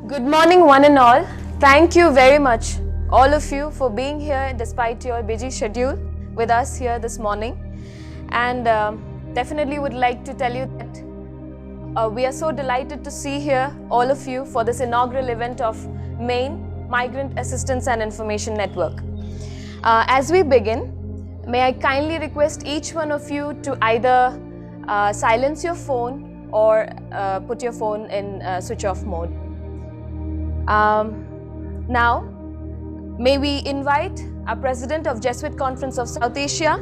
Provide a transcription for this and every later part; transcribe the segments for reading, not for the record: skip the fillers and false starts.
Good morning, one and all. Thank you very much, all of you, for being here despite your busy schedule with us here this morning. And definitely would like to tell you that we are so delighted to see here all of you for this inaugural event of MAIN, Migrant Assistance and Information Network. As we begin, may I kindly request each one of you to either silence your phone or put your phone in switch off mode. Now, may we invite our President of Jesuit Conference of South Asia,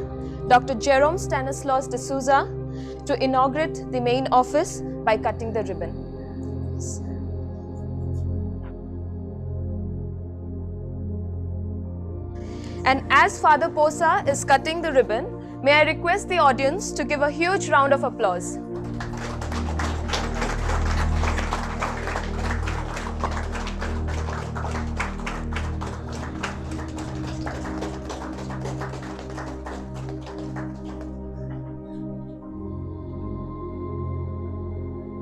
Dr. Jerome Stanislaus D'Souza, to inaugurate the main office by cutting the ribbon. And as Father Posa is cutting the ribbon, may I request the audience to give a huge round of applause.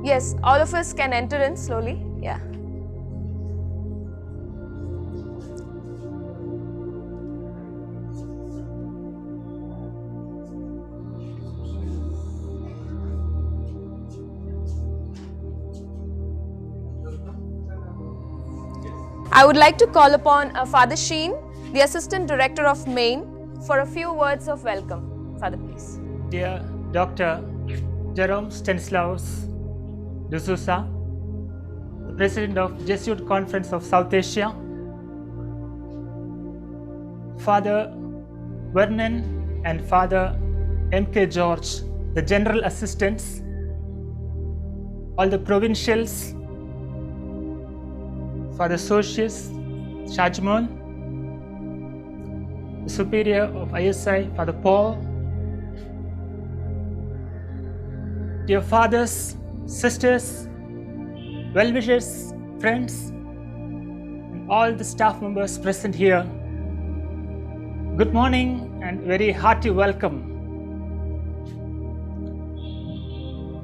Yes, all of us can enter in slowly. Yeah. I would like to call upon Father Sheen, the Assistant Director of MAIN, for a few words of welcome. Father, please. Dear Dr. Jerome Stanislaus D'Souza, the President of Jesuit Conference of South Asia, Father Vernon and Father M.K. George, the General Assistants, all the provincials, Father Socius Shajmon, the Superior of ISI, Father Paul, dear fathers, sisters, well-wishers, friends, and all the staff members present here, good morning and very hearty welcome.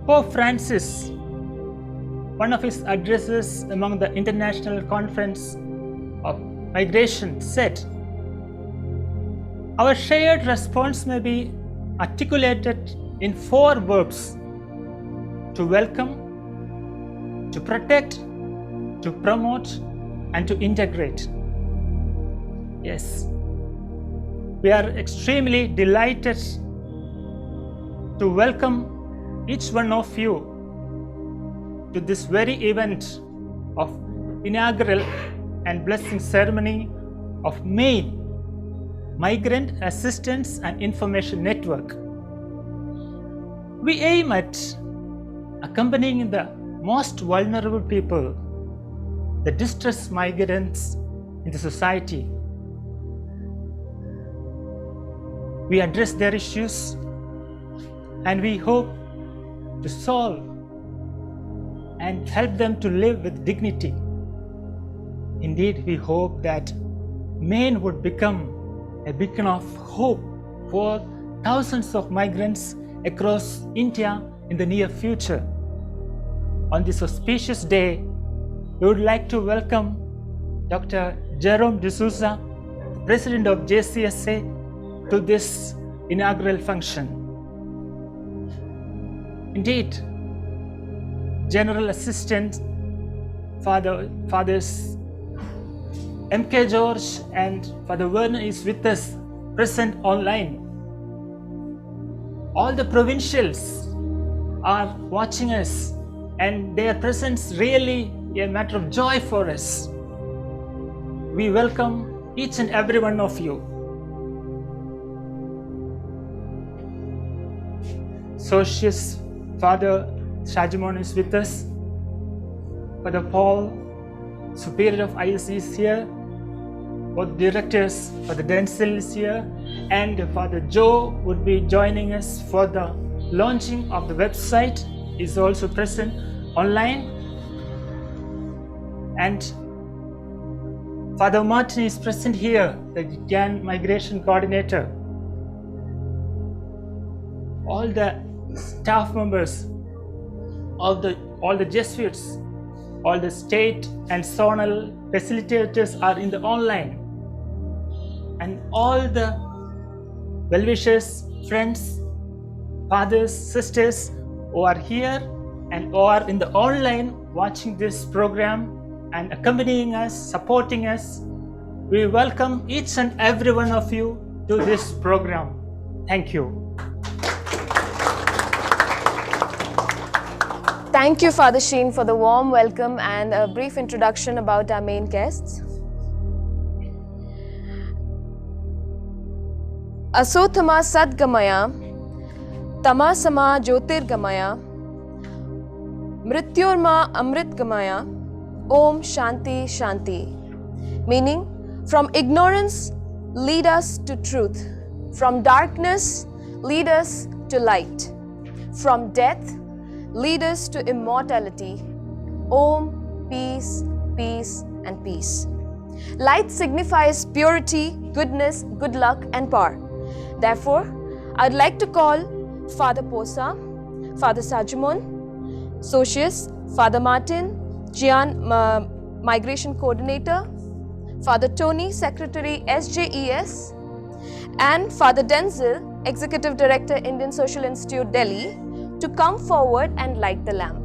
Pope Francis, one of his addresses among the International Conference of Migration, said, "Our shared response may be articulated in 4 verbs: to welcome, to protect, to promote, and to integrate." Yes, we are extremely delighted to welcome each one of you to this very event of inaugural and blessing ceremony of MAIN, Migrant Assistance and Information Network. We aim at accompanying the most vulnerable people, the distressed migrants in the society. We address their issues and we hope to solve and help them to live with dignity. Indeed, we hope that MAIN would become a beacon of hope for thousands of migrants across India in the near future. On this auspicious day, we would like to welcome Dr. Jerome D'Souza, President of JCSA, to this inaugural function. Indeed, General Assistant Fathers M.K. George and Father Vernon is with us, present online. All the provincials are watching us, and their presence really a matter of joy for us. We welcome each and every one of you. Socius Father Shajmon is with us. Father Paul, Superior of ISC, is here. Both directors, Father Denzel is here, and Father Joe would be joining us for the launching of the website, is also present online. And Father Martin is present here, the GAN Migration Coordinator. All the staff members, all the Jesuits all the state and zonal facilitators are in the online, and all the well-wishers, friends, fathers, sisters who are here and who are in the online watching this program and accompanying us, supporting us. We welcome each and every one of you to this program. Thank you. Thank you, Father Sheen, for the warm welcome and a brief introduction about our main guests. Asotama Sadgamaya, Tamasama Jyotirgamaya, Mrityorma Amritgamaya, Om Shanti Shanti. Meaning, from ignorance, lead us to truth. From darkness, lead us to light. From death, lead us to immortality. Om, peace, peace, and peace. Light signifies purity, goodness, good luck, and power. Therefore, I'd like to call Father Posa, Father Sajimon, Socius, Father Martin, Jian, Migration Coordinator, Father Tony, Secretary SJES, and Father Denzel, Executive Director, Indian Social Institute, Delhi, to come forward and light the lamp.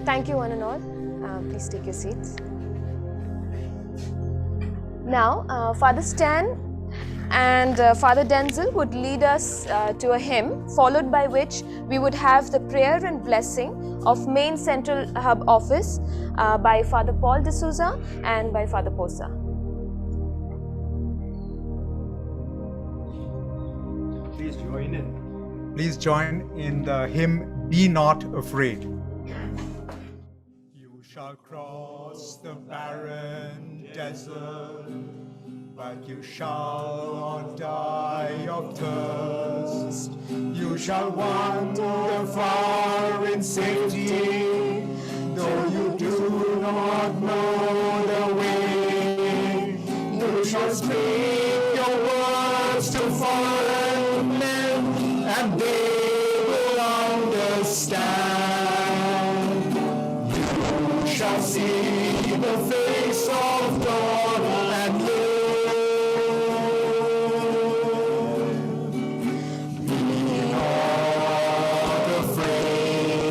Thank you, one and all. Please take your seats. Now, Father Stan and Father Denzel would lead us to a hymn, followed by which we would have the prayer and blessing of main central hub office by Father Paul D'Souza and by Father Posa. Please join in the hymn, Be Not Afraid. You shall cross the barren desert, but you shall not die of thirst. You shall wander far in safety, though you do not know the way. You shall speak your words to foreign men, and they will understand. You shall see the face of God and live. Be not afraid.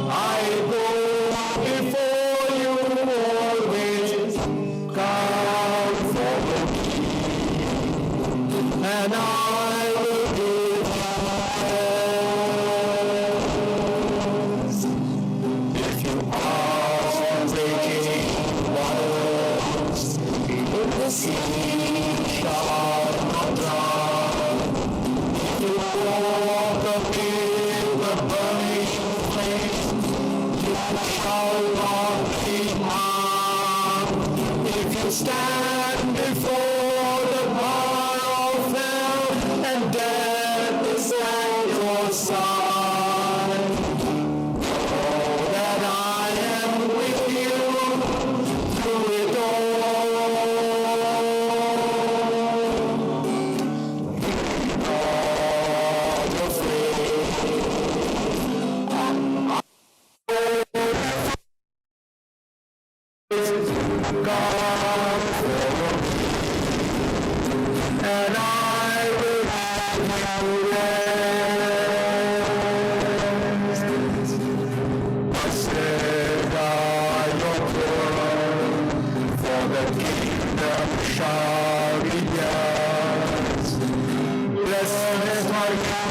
I go before you always. God follow me, and I will give best. If you pass the breaking love for me, and I will give you rest. Blessed are your poor, for the kingdom shall be yours. Blessed are you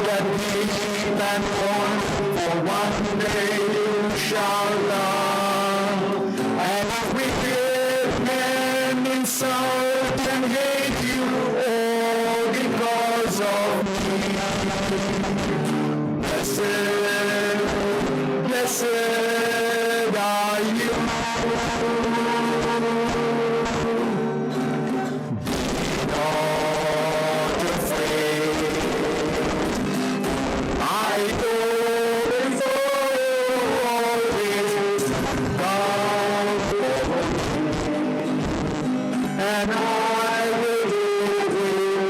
that weep and mourn, for one day you shall love. And if wicked men insult and hate you, all because of me, blessed are you. Not afraid, I go before you always, down for me, and I will give you.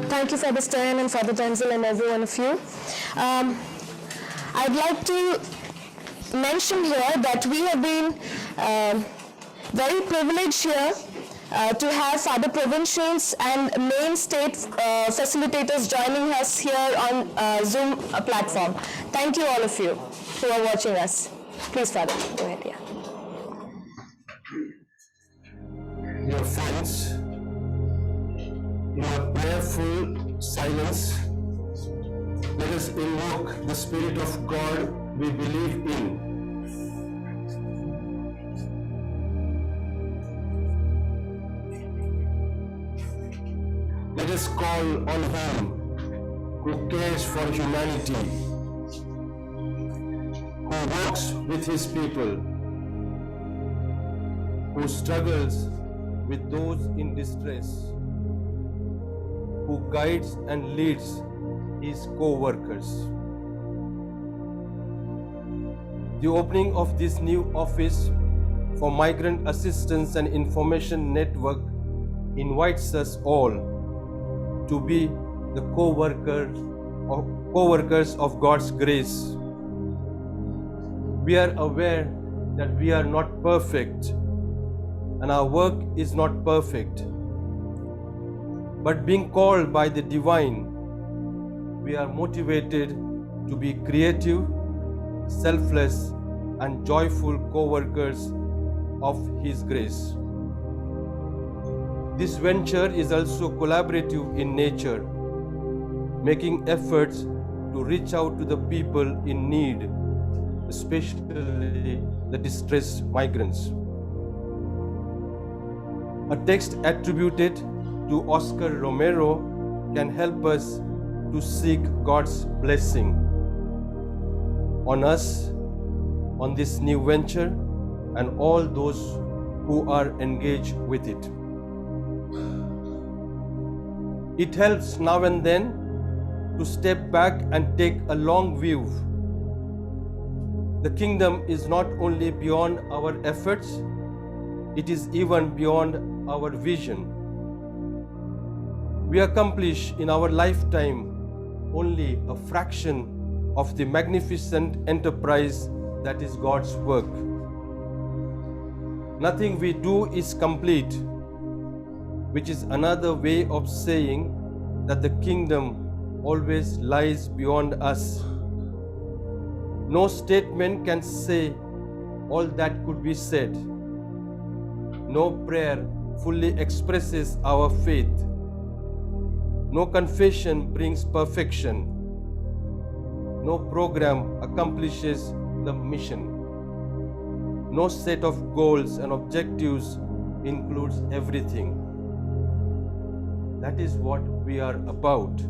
Thank you for the Stan and Father Denzel and every one of you. I'd like to mention here that we have been very privileged here to have Father Provincials and main state facilitators joining us here on Zoom platform. Thank you all of you who are watching us. Please, Father, go ahead. Yeah. Dear friends, in a prayerful silence, let us invoke the Spirit of God we believe in. Let us call on Him who cares for humanity, who walks with His people, who struggles with those in distress, who guides and leads his co-workers. The opening of this new office for Migrant Assistance and Information Network invites us all to be the co-workers of God's grace. We are aware that we are not perfect and our work is not perfect. But being called by the divine, we are motivated to be creative, selfless, and joyful co-workers of His grace. This venture is also collaborative in nature, making efforts to reach out to the people in need, especially the distressed migrants. A text attributed to Oscar Romero can help us to seek God's blessing on us, on this new venture, and all those who are engaged with it. It helps now and then to step back and take a long view. The kingdom is not only beyond our efforts, it is even beyond our vision. We accomplish in our lifetime only a fraction of the magnificent enterprise that is God's work. Nothing we do is complete, which is another way of saying that the kingdom always lies beyond us. No statement can say all that could be said. No prayer fully expresses our faith. No confession brings perfection. No program accomplishes the mission. No set of goals and objectives includes everything. That is what we are about.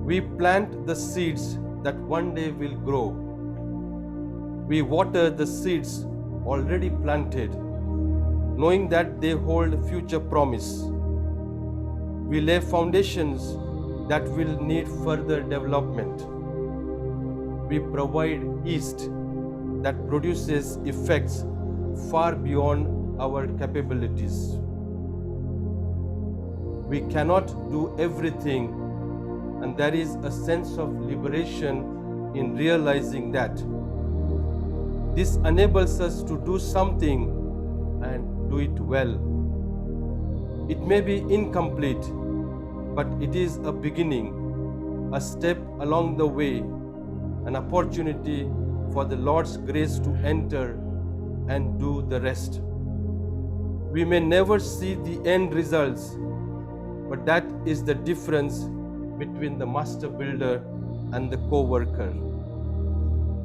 We plant the seeds that one day will grow. We water the seeds already planted, knowing that they hold future promise. We lay foundations that will need further development. We provide yeast that produces effects far beyond our capabilities. We cannot do everything, and there is a sense of liberation in realizing that. This enables us to do something and do it well. It may be incomplete, but it is a beginning, a step along the way, an opportunity for the Lord's grace to enter and do the rest. We may never see the end results, but that is the difference between the master builder and the co-worker.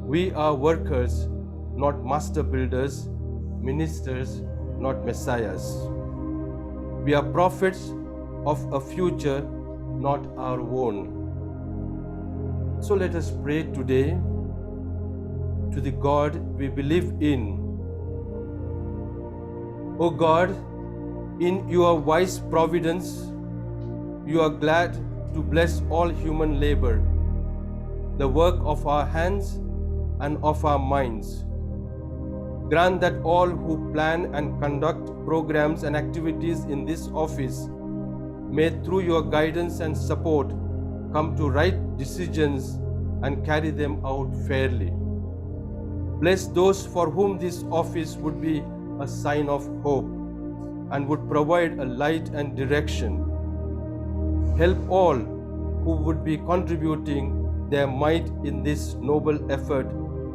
We are workers, not master builders, ministers, not messiahs. We are prophets of a future, not our own. So let us pray today to the God we believe in. O God, in your wise providence, you are glad to bless all human labor, the work of our hands and of our minds. Grant that all who plan and conduct programs and activities in this office may, through your guidance and support, come to right decisions and carry them out fairly. Bless those for whom this office would be a sign of hope and would provide a light and direction. Help all who would be contributing their might in this noble effort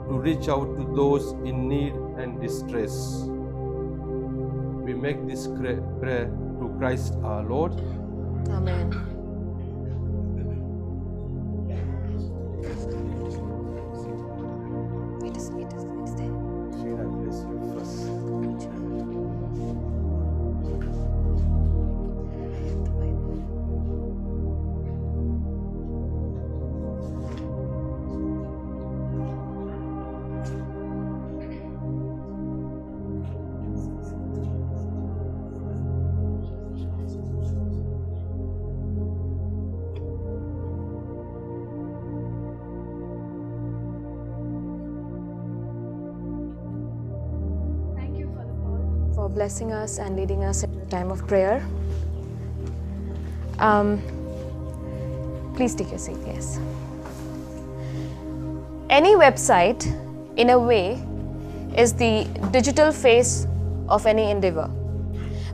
to reach out to those in need and distress. We make this prayer through Christ our Lord. Amen. It is there. Shreena, bless you first. For blessing us and leading us in a time of prayer. Please take your seat, yes. Any website, in a way, is the digital face of any endeavor.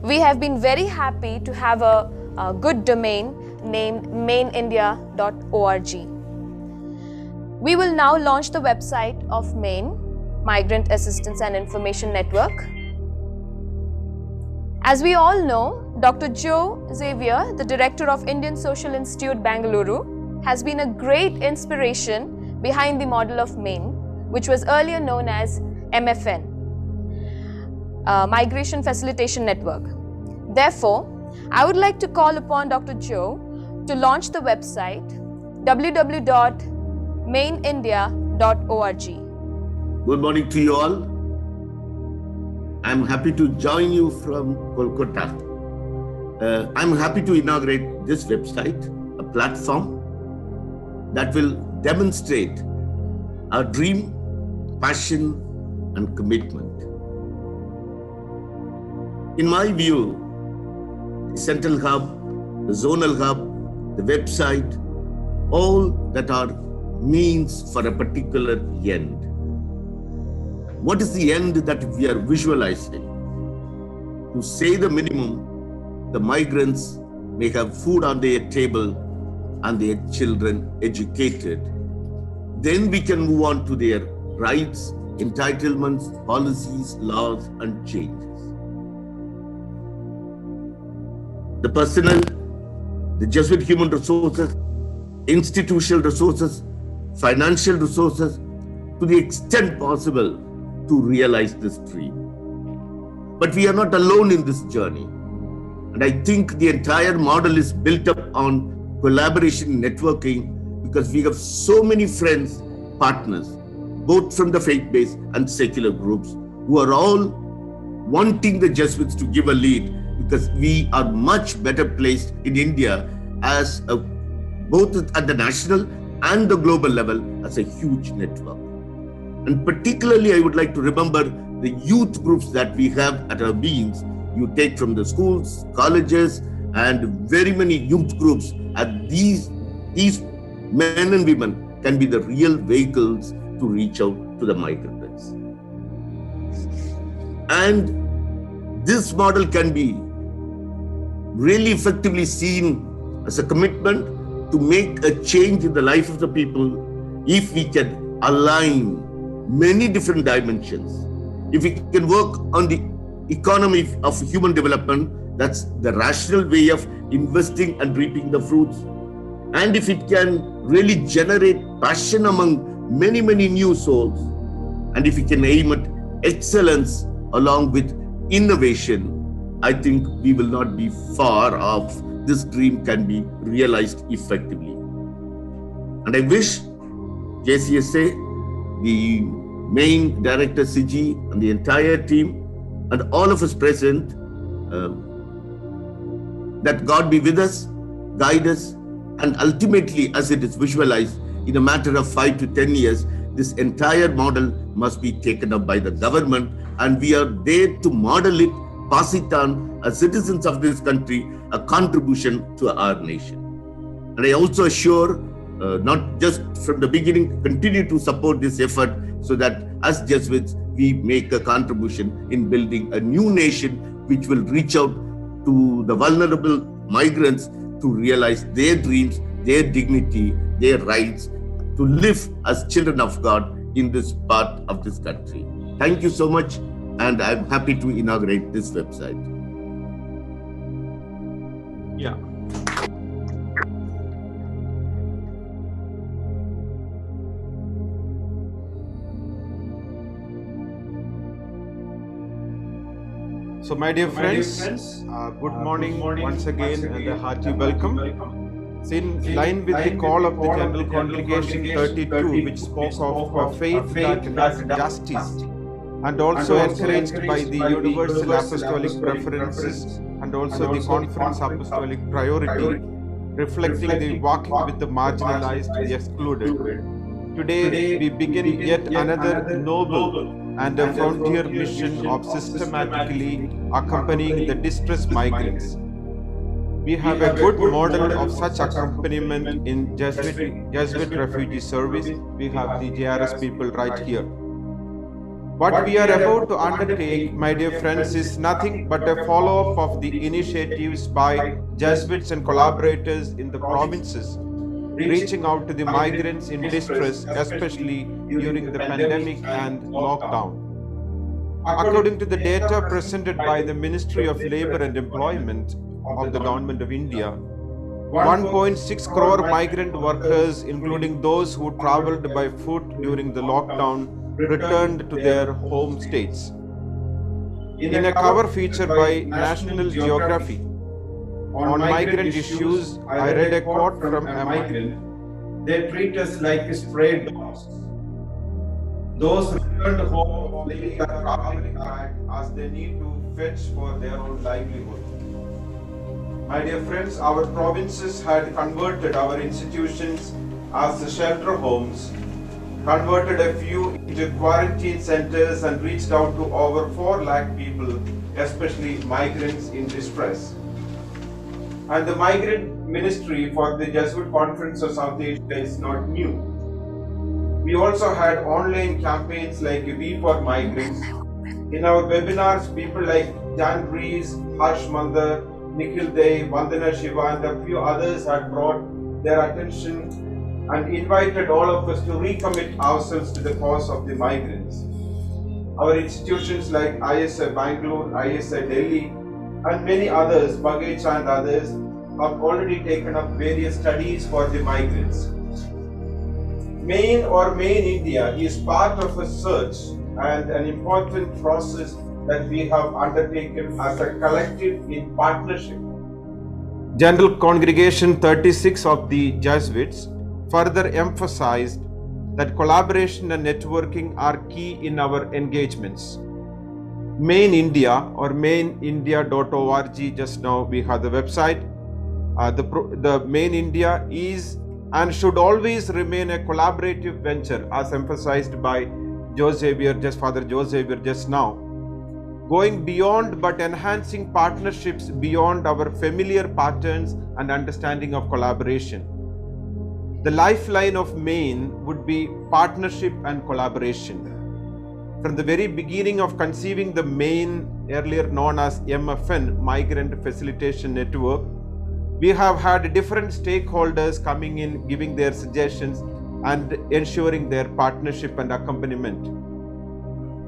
We have been very happy to have a good domain named mainindia.org. We will now launch the website of MAIN, Migrant Assistance and Information Network. As we all know, Dr. Joe Xavier, the director of Indian Social Institute, Bangalore, has been a great inspiration behind the model of MAIN, which was earlier known as MFN, Migration Facilitation Network. Therefore, I would like to call upon Dr. Joe to launch the website www.mainindia.org. Good morning to you all. I'm happy to join you from Kolkata. I'm happy to inaugurate this website, a platform that will demonstrate our dream, passion, and commitment. In my view, the central hub, the zonal hub, the website, all that are means for a particular end. What is the end that we are visualizing? To say the minimum, the migrants may have food on their table and their children educated. Then we can move on to their rights, entitlements, policies, laws, and changes. The personnel, the Jesuit human resources, institutional resources, financial resources, to the extent possible to realize this dream. But we are not alone in this journey. And I think the entire model is built up on collaboration, networking, because we have so many friends, partners, both from the faith-based and secular groups, who are all wanting the Jesuits to give a lead, because we are much better placed in India as both at the national and the global level as a huge network. And particularly, I would like to remember the youth groups that we have at our beings. You take from the schools, colleges, and very many youth groups. And these men and women can be the real vehicles to reach out to the migrants. And this model can be really effectively seen as a commitment to make a change in the life of the people if we can align many different dimensions. If we can work on the economy of human development, that's the rational way of investing and reaping the fruits. And if it can really generate passion among many, many new souls, and if we can aim at excellence along with innovation, I think we will not be far off. This dream can be realized effectively. And I wish JCSA, the main director Siji, and the entire team, and all of us present, that God be with us, guide us, and ultimately, as it is visualized, in a matter of 5 to 10 years, this entire model must be taken up by the government, and we are there to model it, pass it on as citizens of this country, a contribution to our nation. And I also assure, not just from the beginning, continue to support this effort so that as Jesuits, we make a contribution in building a new nation which will reach out to the vulnerable migrants to realize their dreams, their dignity, their rights, to live as children of God in this part of this country. Thank you so much, and I'm happy to inaugurate this website. Yeah. So, my dear friends, good morning once again and a hearty welcome. So in line with the call of the General Congregation 32, which spoke of a faith that does justice, and also encouraged by the universal apostolic preferences and also the conference apostolic priority, reflecting the walking with the marginalized, the excluded. Today we begin yet another noble and a frontier mission of systematically accompanying the distressed migrants. We have a good model of such accompaniment in Jesuit Refugee Service. We have the JRS people right here. What we are about to undertake, my dear friends, is nothing but a follow-up of the initiatives by Jesuits and collaborators in the provinces, reaching out to the migrants in distress, especially during the pandemic and lockdown. According to the data presented by the Ministry of Labour and Employment of the Government of India, 1.6 crore migrant workers, including those who travelled by foot during the lockdown, returned to their home states. In a cover feature by National Geography on migrant issues, I read a quote from a migrant: "They treat us like stray dogs. Those returned home really are traveling back as they need to fetch for their own livelihood." My dear friends, our provinces had converted our institutions as shelter homes, converted a few into quarantine centers, and reached out to over 4 lakh people, especially migrants in distress. And the migrant ministry for the Jesuit Conference of South Asia is not new. We also had online campaigns like We for Migrants. In our webinars, people like Jan Rees, Harsh Mandar, Nikhil Dey, Vandana Shiva, and a few others had brought their attention and invited all of us to recommit ourselves to the cause of the migrants. Our institutions like ISI Bangalore, ISI Delhi, and many others, Baghecha and others, have already taken up various studies for the migrants. Main India is part of a search and an important process that we have undertaken as a collective in partnership. General Congregation 36 of the Jesuits further emphasized that collaboration and networking are key in our engagements. Main India or mainindia.org, just now we have the website. The Main India is and should always remain a collaborative venture, as emphasized by Father Joe Xavier just now, going beyond but enhancing partnerships beyond our familiar patterns and understanding of collaboration. The lifeline of Maine would be partnership and collaboration. From the very beginning of conceiving the Maine, earlier known as MFN, Migrant Facilitation Network, we have had different stakeholders coming in, giving their suggestions and ensuring their partnership and accompaniment.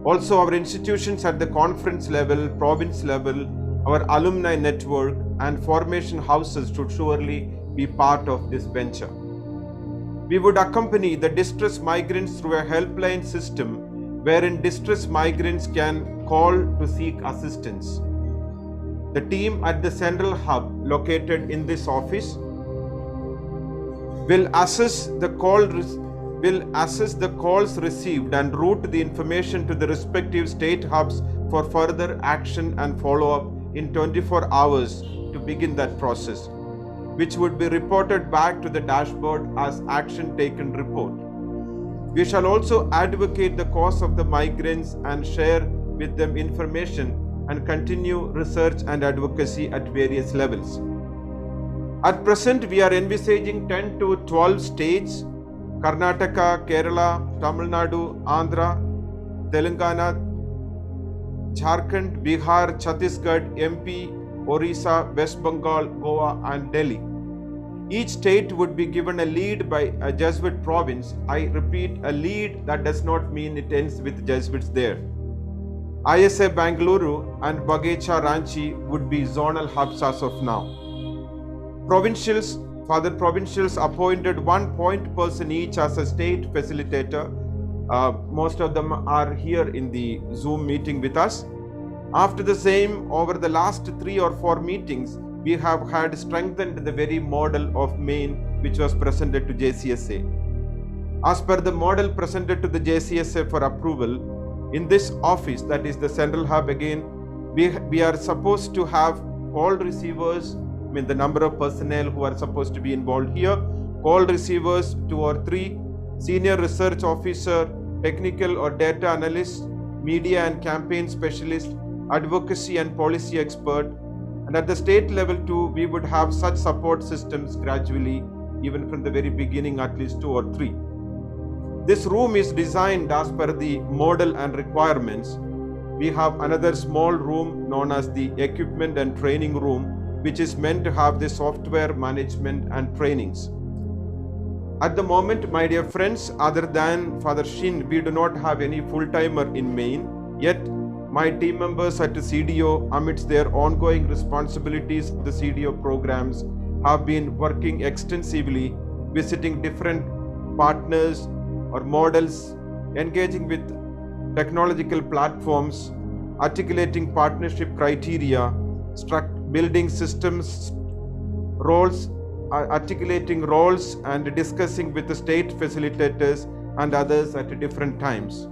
Also, our institutions at the conference level, province level, our alumni network and formation houses should surely be part of this venture. We would accompany the distressed migrants through a helpline system wherein distressed migrants can call to seek assistance. The team at the central hub located in this office will assess the calls received and route the information to the respective state hubs for further action and follow-up in 24 hours to begin that process, which would be reported back to the dashboard as action taken report. We shall also advocate the cause of the migrants and share with them information and continue research and advocacy at various levels. At present, we are envisaging 10 to 12 states: Karnataka, Kerala, Tamil Nadu, Andhra, Telangana, Jharkhand, Bihar, Chhattisgarh, MP, Orissa, West Bengal, Goa and Delhi. Each state would be given a lead by a Jesuit province. I repeat, a lead. That does not mean it ends with Jesuits there. ISA Bangalore and Bagecha Ranchi would be zonal hubs as of now. Father Provincials appointed one point person each as a state facilitator. Most of them are here in the Zoom meeting with us. After the same, over the last 3 or 4 meetings, we have had strengthened the very model of Maine which was presented to JCSA. As per the model presented to the JCSA for approval, in this office, that is the central hub again, we are supposed to have call receivers, the number of personnel who are supposed to be involved here, call receivers 2 or 3, senior research officer, technical or data analyst, media and campaign specialist, advocacy and policy expert, and at the state level too, we would have such support systems gradually, even from the very beginning, at least 2 or 3. This room is designed as per the model and requirements. We have another small room known as the equipment and training room, which is meant to have the software management and trainings. At the moment, my dear friends, other than Father Shin, we do not have any full-timer in Maine. Yet, my team members at the CDO, amidst their ongoing responsibilities of the CDO programs, have been working extensively, visiting different partners or models, engaging with technological platforms, articulating partnership criteria, building systems, roles, articulating roles and discussing with the state facilitators and others at different times.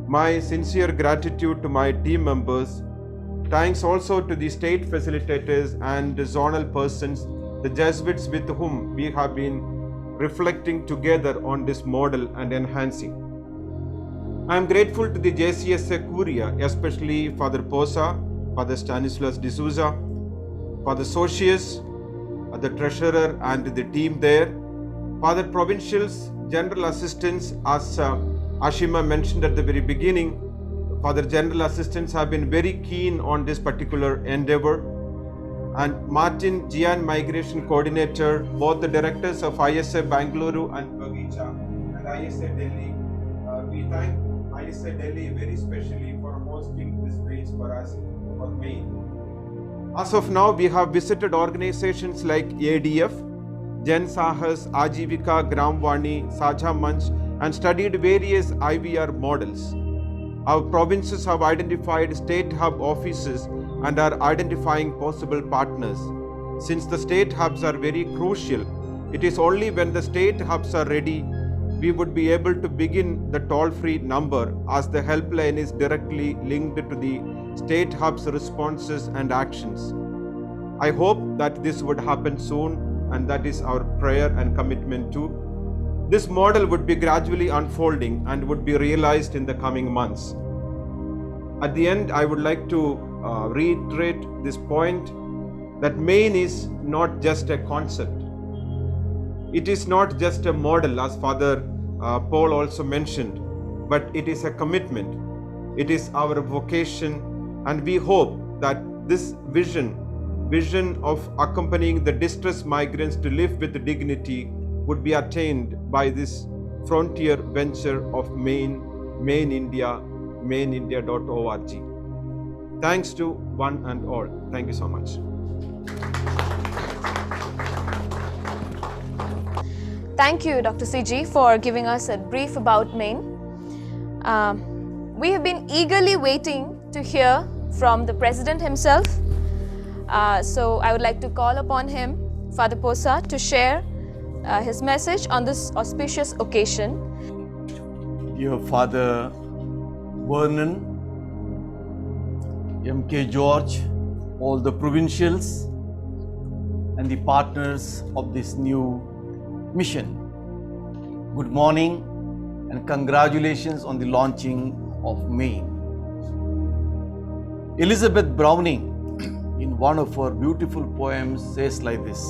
My sincere gratitude to my team members. Thanks also to the state facilitators and the zonal persons, the Jesuits with whom we have been reflecting together on this model and enhancing. I am grateful to the JCSA Curia, especially Father Posa, Father Stanislas D'Souza, Father Socius, the treasurer and the team there, Father Provincials, General Assistants, as Ashima mentioned at the very beginning, Father General Assistants have been very keen on this particular endeavor, and Martin, Gian Migration Coordinator, both the directors of ISA Bangalore and Bagecha and ISA Delhi. We thank ISA Delhi very specially for hosting this space for us for Maine. As of now, we have visited organizations like ADF, Jan Sahas, Ajivika, Gramvani, Saja Manch, and studied various IVR models. Our provinces have identified state hub offices and are identifying possible partners. Since the state hubs are very crucial, it is only when the state hubs are ready we would be able to begin the toll-free number, as the helpline is directly linked to the state hubs' responses and actions. I hope that this would happen soon, and that is our prayer and commitment too. This model would be gradually unfolding and would be realized in the coming months. At the end, I would like to reiterate this point that Maine is not just a concept. It is not just a model, as Father Paul also mentioned, but it is a commitment. It is our vocation, and we hope that this vision of accompanying the distressed migrants to live with dignity would be attained by this frontier venture of Main India, mainindia.org. Thanks to one and all. Thank you so much. Thank you, Dr. CG, for giving us a brief about Maine. We have been eagerly waiting to hear from the President himself. So I would like to call upon him, Father Posa, to share his message on this auspicious occasion. Dear Father Vernon, M.K. George, all the provincials and the partners of this new mission, good morning and congratulations on the launching of Maine. Elizabeth Browning, in one of her beautiful poems, says like this: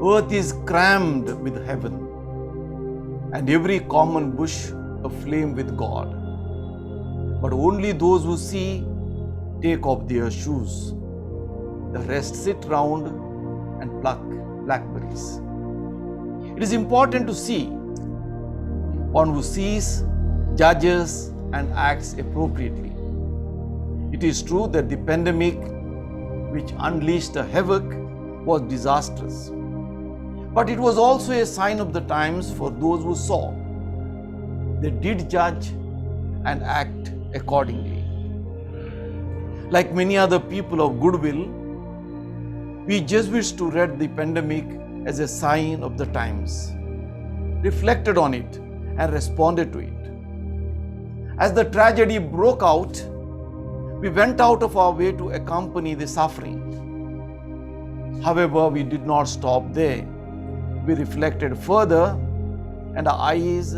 earth is crammed with heaven, and every common bush aflame with God. But only those who see take off their shoes. The rest sit round and pluck blackberries. It is important to see. One who sees, judges, and acts appropriately. It is true that the pandemic, which unleashed a havoc, was disastrous. But it was also a sign of the times for those who saw. They did judge and act accordingly. Like many other people of goodwill, we Jesuits too read the pandemic as a sign of the times, reflected on it, and responded to it. As the tragedy broke out, we went out of our way to accompany the suffering. However, we did not stop there. We reflected further, and our eyes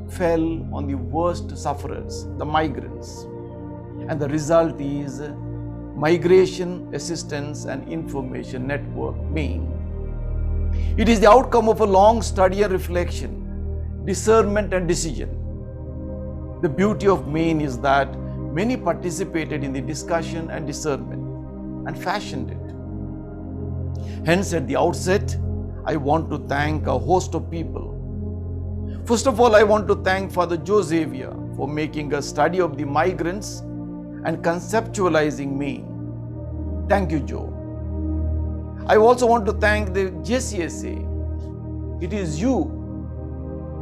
fell on the worst sufferers, the migrants. And the result is Migration Assistance and Information Network, Maine. It is the outcome of a long study and reflection, discernment and decision. The beauty of Maine is that many participated in the discussion and discernment and fashioned it. Hence, at the outset, I want to thank a host of people. First of all, I want to thank Father Joe Xavier for making a study of the migrants and conceptualizing Maine. Thank you, Joe. I also want to thank the JCSA. It is you,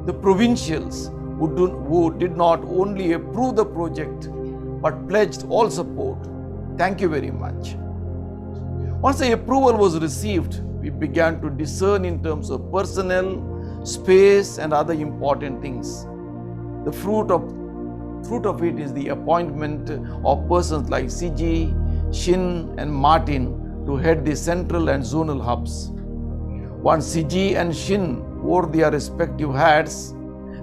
the provincials, who did not only approve the project but pledged all support. Thank you very much. Once the approval was received, we began to discern in terms of personnel, space, and other important things. The fruit of it is the appointment of persons like CG, Shin, and Martin to head the central and zonal hubs. Once CG and Shin wore their respective hats,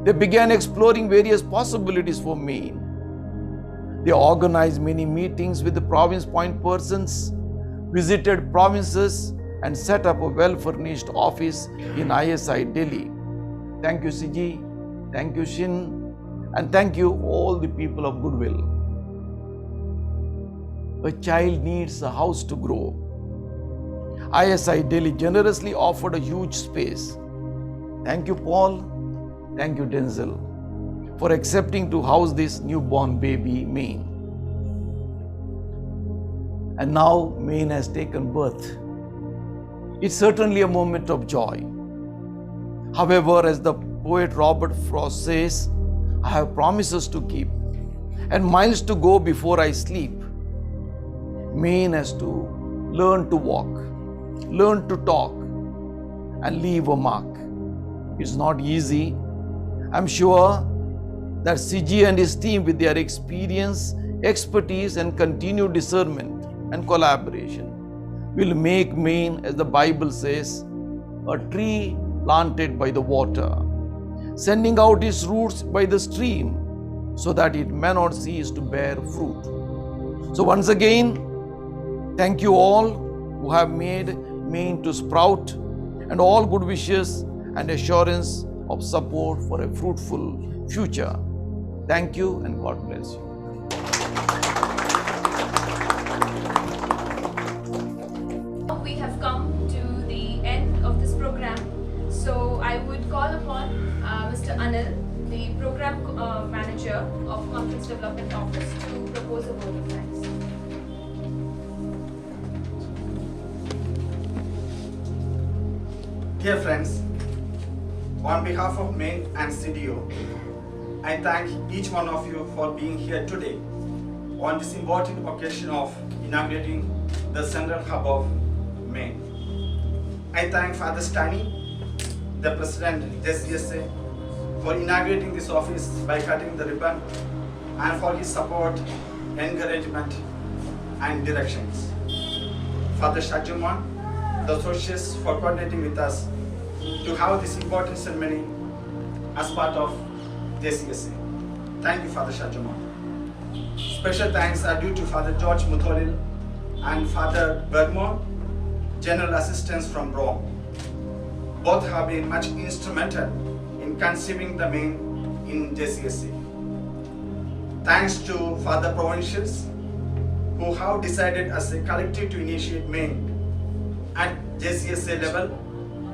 they began exploring various possibilities for Maine. They organized many meetings with the province point persons, visited provinces, and set up a well-furnished office in ISI Delhi. Thank you, CG. Thank you, Shin. And thank you, all the people of goodwill. A child needs a house to grow. ISI Delhi generously offered a huge space. Thank you, Paul. Thank you, Denzel, for accepting to house this newborn baby, Maine. And now Maine has taken birth. It's certainly a moment of joy. However, as the poet Robert Frost says, I have promises to keep and miles to go before I sleep. Maine has to learn to walk, learn to talk, and leave a mark. It's not easy. I'm sure that CG and his team, with their experience, expertise, and continued discernment and collaboration, will make Maine, as the Bible says, a tree planted by the water, sending out its roots by the stream, so that it may not cease to bear fruit. So once again, thank you all who have made Maine to sprout and all good wishes and assurance of support for a fruitful future. Thank you and God bless you. We have come to the end of this program, so I would call upon Mr. Anil, the Program Manager of Conference Development Office, to propose a vote of thanks. Dear friends, on behalf of Maine and CDO, I thank each one of you for being here today on this important occasion of inaugurating the Central Hub of Maine. I thank Father Stani, the President JCSA, for inaugurating this office by cutting the ribbon and for his support, encouragement and directions. Father Shajuman, the associates, for coordinating with us to have this important ceremony as part of JCSA. Thank you, Father Shajuman. Special thanks are due to Father George Mutholil and Father Bergmore, General Assistants from Rome. Both have been much instrumental in conceiving the Maine in JCSA. Thanks to Father Provincials who have decided as a collective to initiate Maine at JCSA level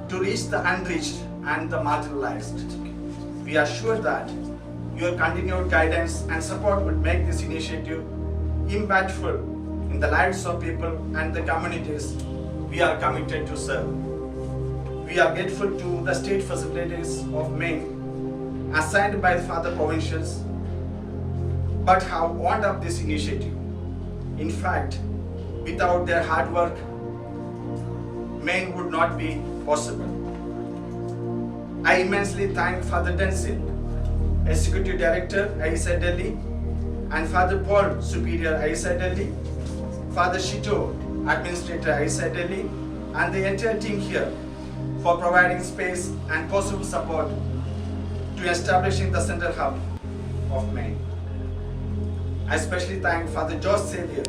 to reach the unreached and the marginalized. We are sure that your continued guidance and support would make this initiative impactful in the lives of people and the communities we are committed to serve. We are grateful to the state facilities of Maine assigned by the Father Provincials, but have wound up this initiative. In fact, without their hard work, Maine would not be possible. I immensely thank Father Denzil, Executive Director, ISA Delhi, and Father Paul, Superior, ISA Delhi, Father Shito, Administrator, ISA Delhi, and the entire team here for providing space and possible support to establishing the Central Hub of Maine. I especially thank Father George Xavier,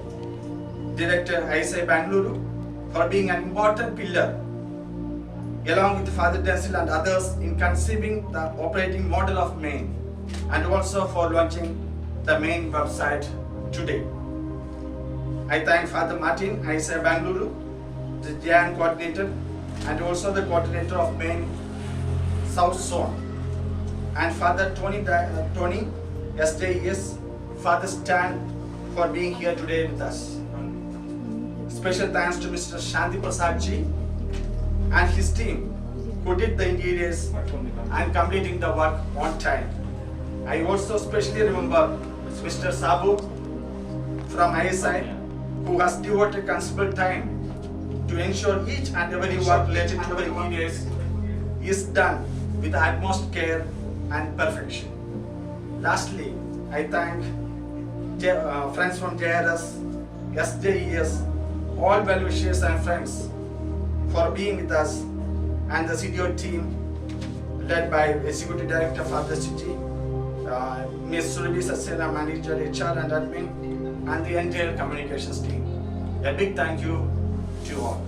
Director, ISA Bangalore, for being an important pillar, along with Father Denzil and others, in conceiving the operating model of Maine, and also for launching the Maine website today. I thank Father Martin, ISA Bangalore, the JAN coordinator, and also the coordinator of Maine South Zone, and Father Tony SJES, Father Stan, for being here today with us. Special thanks to Mr. Shanti Prasad ji and his team who did the interiors and completing the work on time. I also especially remember Mr. Sabu from ISI, who has devoted considerable time to ensure each and every work related to the interiors is done with the utmost care and perfection. Lastly, I thank friends from JRS, SJES, all well-wishers and friends for being with us, and the CDO team led by Executive Director Father City, Ms. Surabhi Saxena, Manager HR and Admin, and the entire communications team. A big thank you to all.